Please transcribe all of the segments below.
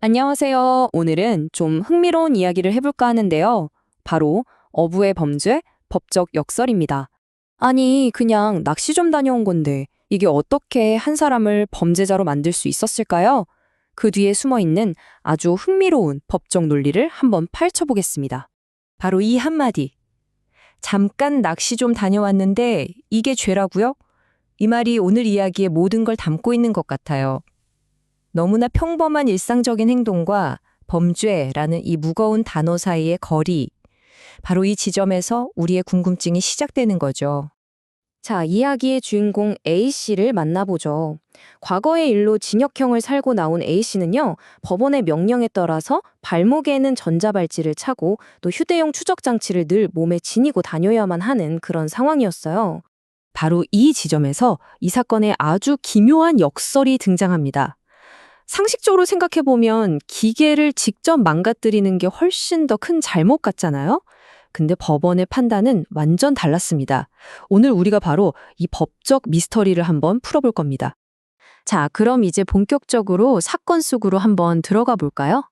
안녕하세요. 오늘은 좀 흥미로운 이야기를 해볼까 하는데요. 바로 어부의 범죄, 법적 역설입니다. 아니, 그냥 낚시 좀 다녀온 건데 이게 어떻게 한 사람을 범죄자로 만들 수 있었을까요? 그 뒤에 숨어 있는 아주 흥미로운 법적 논리를 한번 파헤쳐보겠습니다. 바로 이 한마디. 잠깐 낚시 좀 다녀왔는데 이게 죄라고요? 이 말이 오늘 이야기의 모든 걸 담고 있는 것 같아요. 너무나 평범한 일상적인 행동과 범죄라는 이 무거운 단어 사이의 거리, 바로 이 지점에서 우리의 궁금증이 시작되는 거죠. 자, 이야기의 주인공 A씨를 만나보죠. 과거의 일로 징역형을 살고 나온 A씨는요, 법원의 명령에 따라서 발목에는 전자발찌를 차고 또 휴대용 추적장치를 늘 몸에 지니고 다녀야만 하는 그런 상황이었어요. 바로 이 지점에서 이 사건에 아주 기묘한 역설이 등장합니다. 상식적으로 생각해보면 기계를 직접 망가뜨리는 게 훨씬 더 큰 잘못 같잖아요? 근데 법원의 판단은 완전 달랐습니다. 오늘 우리가 바로 이 법적 미스터리를 한번 풀어볼 겁니다. 자, 그럼 이제 본격적으로 사건 속으로 한번 들어가 볼까요?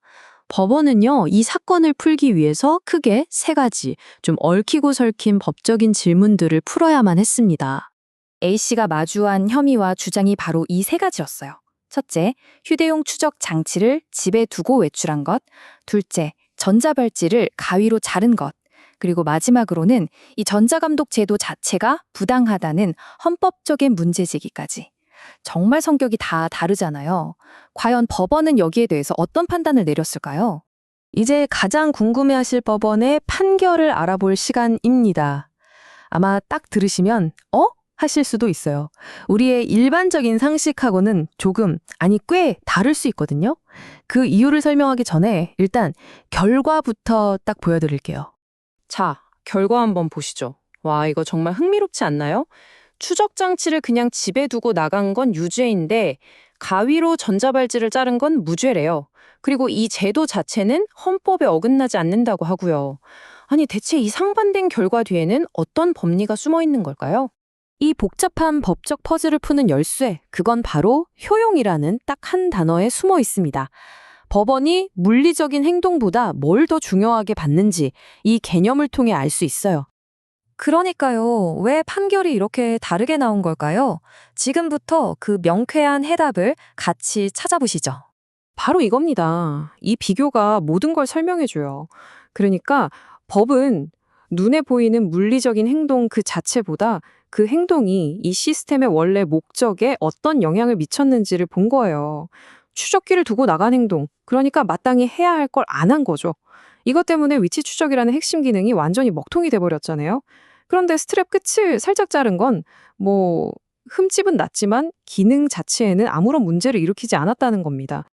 법원은요, 이 사건을 풀기 위해서 크게 세 가지 좀 얽히고 설킨 법적인 질문들을 풀어야만 했습니다. A씨가 마주한 혐의와 주장이 바로 이 세 가지였어요. 첫째, 휴대용 추적 장치를 집에 두고 외출한 것. 둘째, 전자발찌를 가위로 자른 것. 그리고 마지막으로는 이 전자감독 제도 자체가 부당하다는 헌법적인 문제제기까지. 정말 성격이 다 다르잖아요. 과연 법원은 여기에 대해서 어떤 판단을 내렸을까요? 이제 가장 궁금해하실 법원의 판결을 알아볼 시간입니다. 아마 딱 들으시면 하실 수도 있어요. 우리의 일반적인 상식하고는 조금, 아니 꽤 다를 수 있거든요. 그 이유를 설명하기 전에 일단 결과부터 딱 보여드릴게요. 자, 결과 한번 보시죠. 와, 이거 정말 흥미롭지 않나요? 추적 장치를 그냥 집에 두고 나간 건 유죄인데 가위로 전자발찌를 자른 건 무죄래요. 그리고 이 제도 자체는 헌법에 어긋나지 않는다고 하고요. 아니, 대체 이 상반된 결과 뒤에는 어떤 법리가 숨어 있는 걸까요? 이 복잡한 법적 퍼즐을 푸는 열쇠, 그건 바로 효용이라는 딱 한 단어에 숨어 있습니다. 법원이 물리적인 행동보다 뭘 더 중요하게 봤는지 이 개념을 통해 알 수 있어요. 그러니까요. 왜 판결이 이렇게 다르게 나온 걸까요? 지금부터 그 명쾌한 해답을 같이 찾아보시죠. 바로 이겁니다. 이 비교가 모든 걸 설명해줘요. 그러니까 법은 눈에 보이는 물리적인 행동 그 자체보다 그 행동이 이 시스템의 원래 목적에 어떤 영향을 미쳤는지를 본 거예요. 추적기를 두고 나간 행동, 그러니까 마땅히 해야 할 걸 안 한 거죠. 이것 때문에 위치 추적이라는 핵심 기능이 완전히 먹통이 돼버렸잖아요. 그런데 스트랩 끝을 살짝 자른 건 흠집은 났지만 기능 자체에는 아무런 문제를 일으키지 않았다는 겁니다.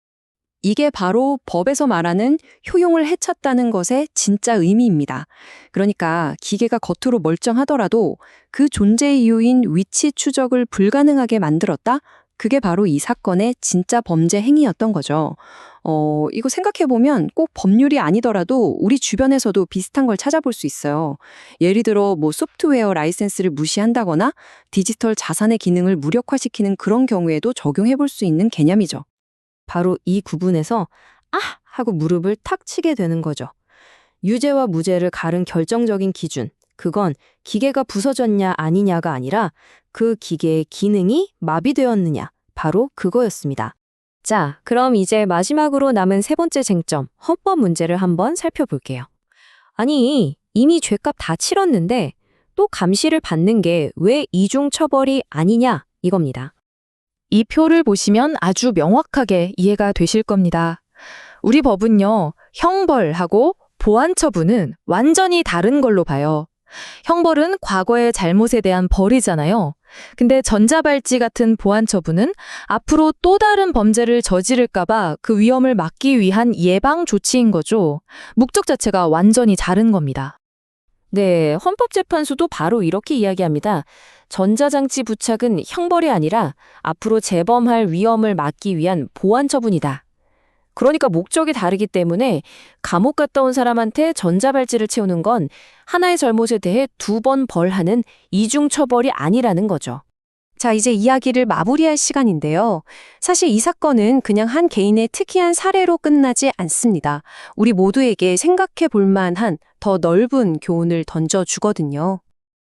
이게 바로 법에서 말하는 효용을 해쳤다는 것의 진짜 의미입니다. 그러니까 기계가 겉으로 멀쩡하더라도 그 존재 이유인 위치 추적을 불가능하게 만들었다? 그게 바로 이 사건의 진짜 범죄 행위였던 거죠. 이거 생각해보면 꼭 법률이 아니더라도 우리 주변에서도 비슷한 걸 찾아볼 수 있어요. 예를 들어 소프트웨어 라이센스를 무시한다거나 디지털 자산의 기능을 무력화시키는 그런 경우에도 적용해볼 수 있는 개념이죠. 바로 이 구분에서 하고 무릎을 탁 치게 되는 거죠. 유죄와 무죄를 가른 결정적인 기준, 그건 기계가 부서졌냐 아니냐가 아니라 그 기계의 기능이 마비되었느냐, 바로 그거였습니다. 자, 그럼 이제 마지막으로 남은 세 번째 쟁점, 헌법 문제를 한번 살펴볼게요. 아니, 이미 죄값 다 치렀는데 또 감시를 받는 게 왜 이중 처벌이 아니냐, 이겁니다. 이 표를 보시면 아주 명확하게 이해가 되실 겁니다. 우리 법은요, 형벌하고 보안 처분은 완전히 다른 걸로 봐요. 형벌은 과거의 잘못에 대한 벌이잖아요. 근데 전자발찌 같은 보안 처분은 앞으로 또 다른 범죄를 저지를까봐 그 위험을 막기 위한 예방 조치인 거죠. 목적 자체가 완전히 다른 겁니다. 네, 헌법재판소도 바로 이렇게 이야기합니다. 전자장치 부착은 형벌이 아니라 앞으로 재범할 위험을 막기 위한 보안 처분이다. 그러니까 목적이 다르기 때문에 감옥 갔다 온 사람한테 전자발찌를 채우는 건 하나의 잘못에 대해 2번 벌하는 이중 처벌이 아니라는 거죠. 자, 이제 이야기를 마무리할 시간인데요. 사실 이 사건은 그냥 한 개인의 특이한 사례로 끝나지 않습니다. 우리 모두에게 생각해 볼 만한 더 넓은 교훈을 던져주거든요.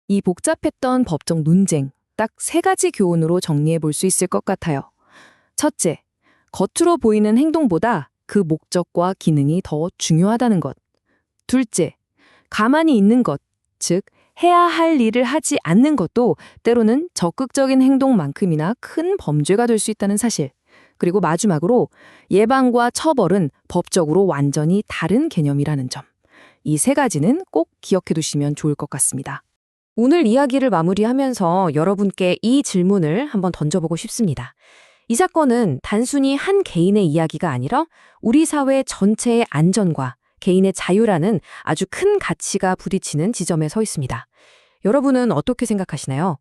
이 복잡했던 법적 논쟁, 딱 세 가지 교훈으로 정리해 볼 수 있을 것 같아요. 첫째, 겉으로 보이는 행동보다 그 목적과 기능이 더 중요하다는 것. 둘째, 가만히 있는 것, 즉, 해야 할 일을 하지 않는 것도 때로는 적극적인 행동만큼이나 큰 범죄가 될 수 있다는 사실. 그리고 마지막으로 예방과 처벌은 법적으로 완전히 다른 개념이라는 점. 이 세 가지는 꼭 기억해 두시면 좋을 것 같습니다. 오늘 이야기를 마무리하면서 여러분께 이 질문을 한번 던져보고 싶습니다. 이 사건은 단순히 한 개인의 이야기가 아니라 우리 사회 전체의 안전과 개인의 자유라는 아주 큰 가치가 부딪히는 지점에 서 있습니다. 여러분은 어떻게 생각하시나요?